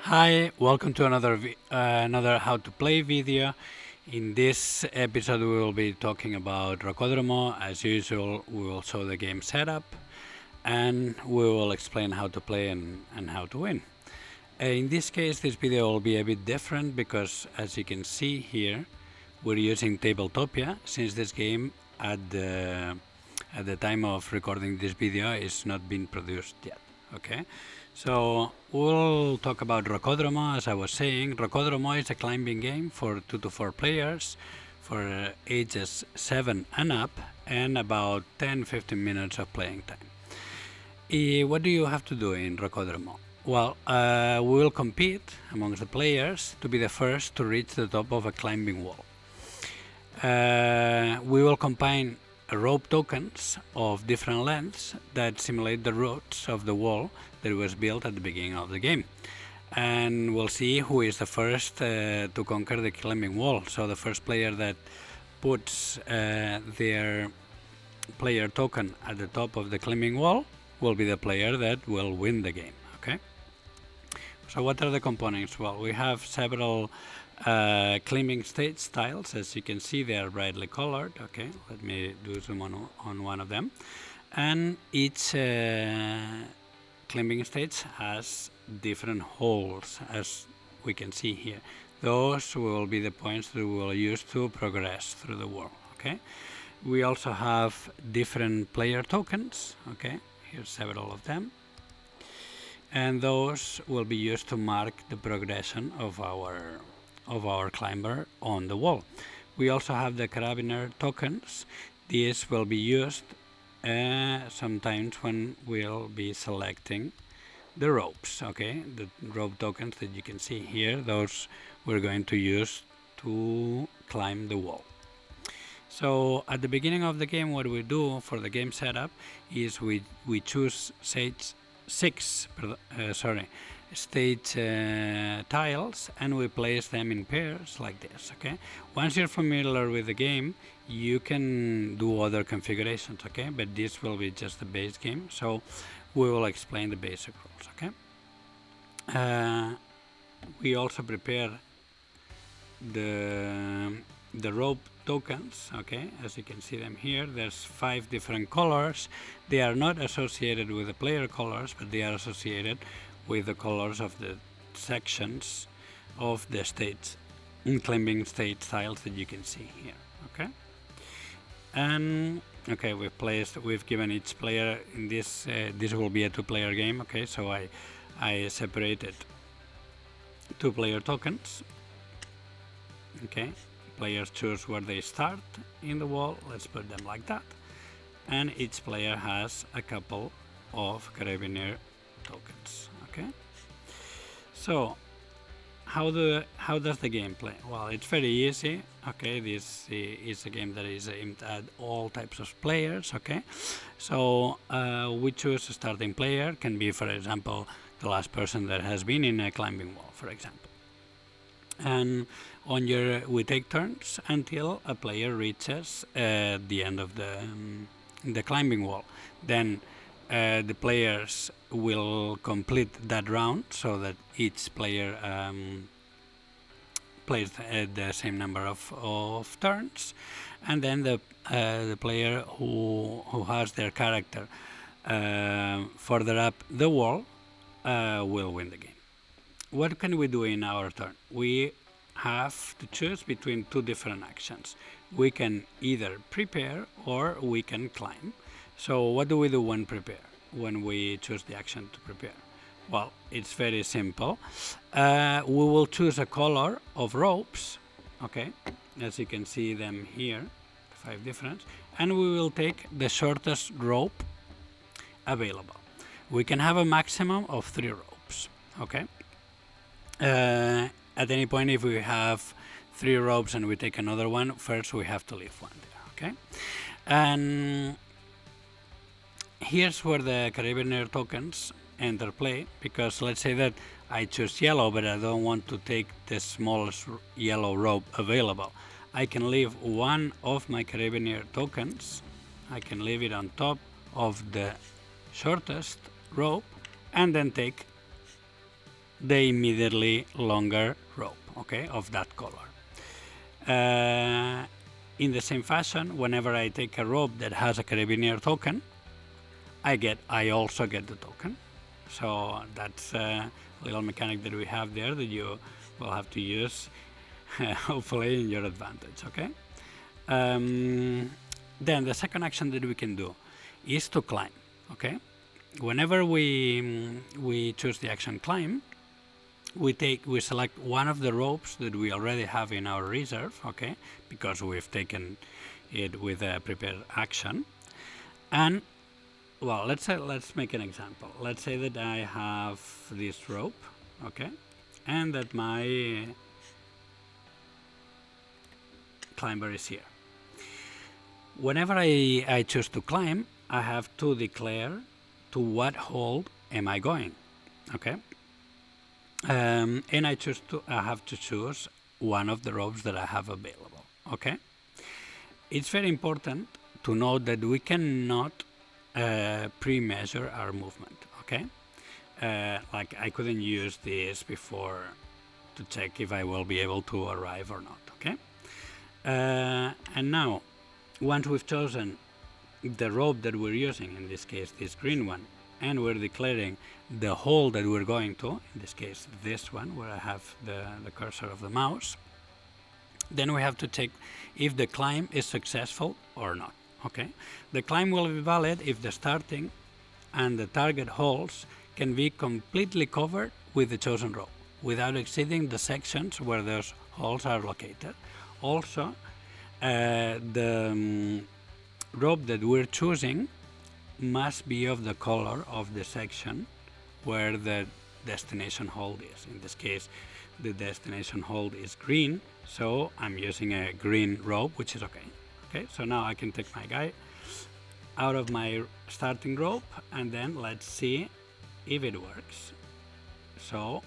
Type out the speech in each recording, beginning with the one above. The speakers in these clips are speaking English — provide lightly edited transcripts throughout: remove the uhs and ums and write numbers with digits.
Hi, welcome to another how to play video. In this episode we will be talking about Rocódromo. As usual, we will show the game setup and we will explain how to play and how to win. In this case, this video will be a bit different because, as you can see here, we're using Tabletopia, since this game at the time of recording this video is not being produced yet. Okay, so we'll talk about Rocódromo. As I was saying, Rocódromo is a climbing game for 2 to 4 players for ages 7 and up, and about 10-15 minutes of playing time. What do you have to do in Rocódromo? Well, we will compete amongst the players to be the first to reach the top of a climbing wall. We will combine rope tokens of different lengths that simulate the routes of the wall that was built at the beginning of the game. And we'll see who is the first to conquer the climbing wall. So the first player that puts their player token at the top of the climbing wall will be the player that will win the game. Okay. So what are the components? Well, we have several climbing stage tiles. As you can see, they are brightly colored. Okay, let me do zoom on one of them. And each climbing stage has different holes, as we can see here. Those will be the points that we will use to progress through the wall. Okay, we also have different player tokens. Okay, here's several of them. And those will be used to mark the progression of our climber on the wall. We also have the carabiner tokens. These will be used sometimes when we'll be selecting the ropes. Okay, the rope tokens that you can see here, those we're going to use to climb the wall. So at the beginning of the game, what we do for the game setup is we choose stage tiles, and we place them in pairs like this. Okay, once you're familiar with the game, you can do other configurations. Okay, but this will be just the base game, so we will explain the basic rules. Okay, we also prepare the rope tokens. Okay, as you can see them here, there's 5 different colors. They are not associated with the player colors, but they are associated with the colors of the sections of the stage, climbing stage tiles that you can see here. Okay, and okay, we've given each player in this this will be a 2-player game. Okay, so I separated 2 player tokens. Okay, players choose where they start in the wall. Let's put them like that. And each player has a couple of carabiner tokens. Okay, so how does the game play? Well, it's very easy. Okay, this is a game that is aimed at all types of players. Okay, so we choose a starting player. Can be, for example, the last person that has been in a climbing wall, for example. And we take turns until a player reaches the end of the climbing wall. Then the players will complete that round, so that each player plays the same number of turns, and then the player who has their character further up the wall will win the game. What can we do in our turn? We have to choose between 2 different actions. We can either prepare or we can climb. So what do we do when we choose the action to prepare? Well, it's very simple. We will choose a color of ropes. Okay, as you can see them here, 5 different, and we will take the shortest rope available. We can have a maximum of 3 ropes. Okay. At any point, if we have 3 ropes and we take another one, first we have to leave one there. Okay, and here's where the carabiner tokens enter play, because let's say that I choose yellow, but I don't want to take the smallest yellow rope available. I can leave one of my carabiner tokens. I can leave it on top of the shortest rope and then take the immediately longer rope, okay, of that color. In the same fashion, whenever I take a rope that has a carabiner token, I also get the token. So that's a little mechanic that we have there that you will have to use hopefully in your advantage, okay? Then the second action that we can do is to climb, okay? Whenever we choose the action climb, we select one of the ropes that we already have in our reserve, okay? Because we've taken it with a prepared action. And well, let's make an example. Let's say that I have this rope, okay? And that my climber is here. Whenever I choose to climb, I have to declare to what hold am I going, okay? And I have to choose one of the ropes that I have available, okay? It's very important to note that we cannot pre-measure our movement, okay? Like I couldn't use this before to check if I will be able to arrive or not, okay? And now, once we've chosen the rope that we're using, in this case this green one, and we're declaring the hole that we're going to, in this case this one where I have the cursor of the mouse, then we have to check if the climb is successful or not, okay? The climb will be valid if the starting and the target holes can be completely covered with the chosen rope without exceeding the sections where those holes are located. Also, the rope that we're choosing must be of the color of the section where the destination hold is. In this case, the destination hold is green, so I'm using a green rope, which is okay. Okay, so now I can take my guy out of my starting rope, and then let's see if it works. So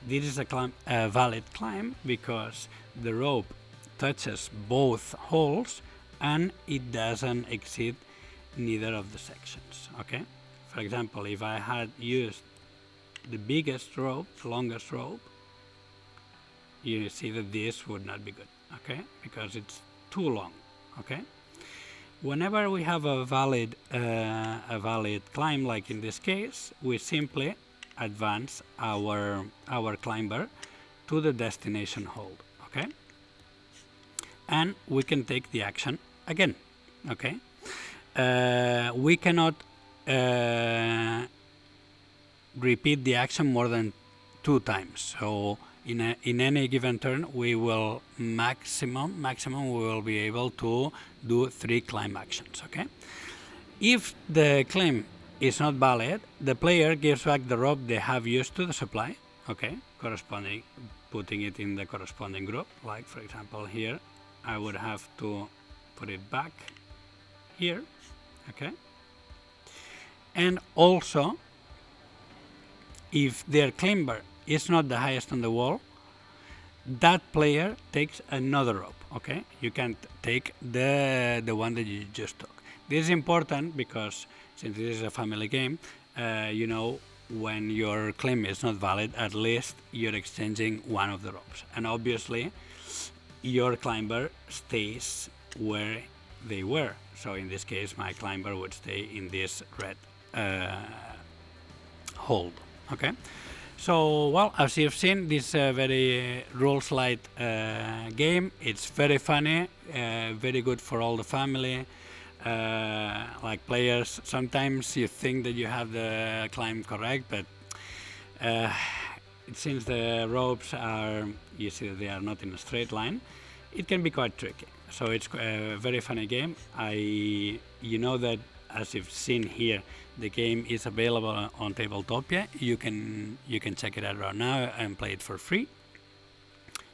this is a valid climb because the rope touches both holes and it doesn't exceed neither of the sections, okay? For example, if I had used the biggest rope, the longest rope, you see that this would not be good, okay? Because it's too long, okay? Whenever we have a valid climb, like in this case, we simply advance our climber to the destination hold, okay? And we can take the action again, okay? We cannot repeat the action more than 2 times. So in any given turn, we will maximum we will be able to do 3 climb actions, okay? If the climb is not valid, the player gives back the rope they have used to the supply, okay? Putting it in the corresponding group. Like for example here, I would have to put it back here, okay? And also, if their climber is not the highest on the wall, that player takes another rope, okay? You can't take the one that you just took. This is important because since this is a family game, you know, when your climb is not valid, at least you're exchanging one of the ropes. And obviously, your climber stays where they were. So in this case, my climber would stay in this red hold, okay? So, well, as you've seen, this very rules light game. It's very funny, very good for all the family. Like players, sometimes you think that you have the climb correct, but it seems the ropes are, you see that they are not in a straight line. It can be quite tricky. So it's a very funny game. You know that, as you've seen here, the game is available on Tabletopia. You can check it out right now and play it for free.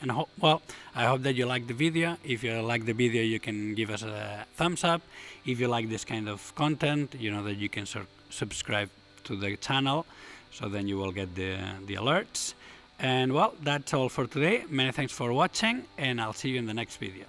And well, I hope that you like the video. If you like the video, you can give us a thumbs up. If you like this kind of content, you know that you can subscribe to the channel, so then you will get the alerts. And well, that's all for today. Many thanks for watching, and I'll see you in the next video.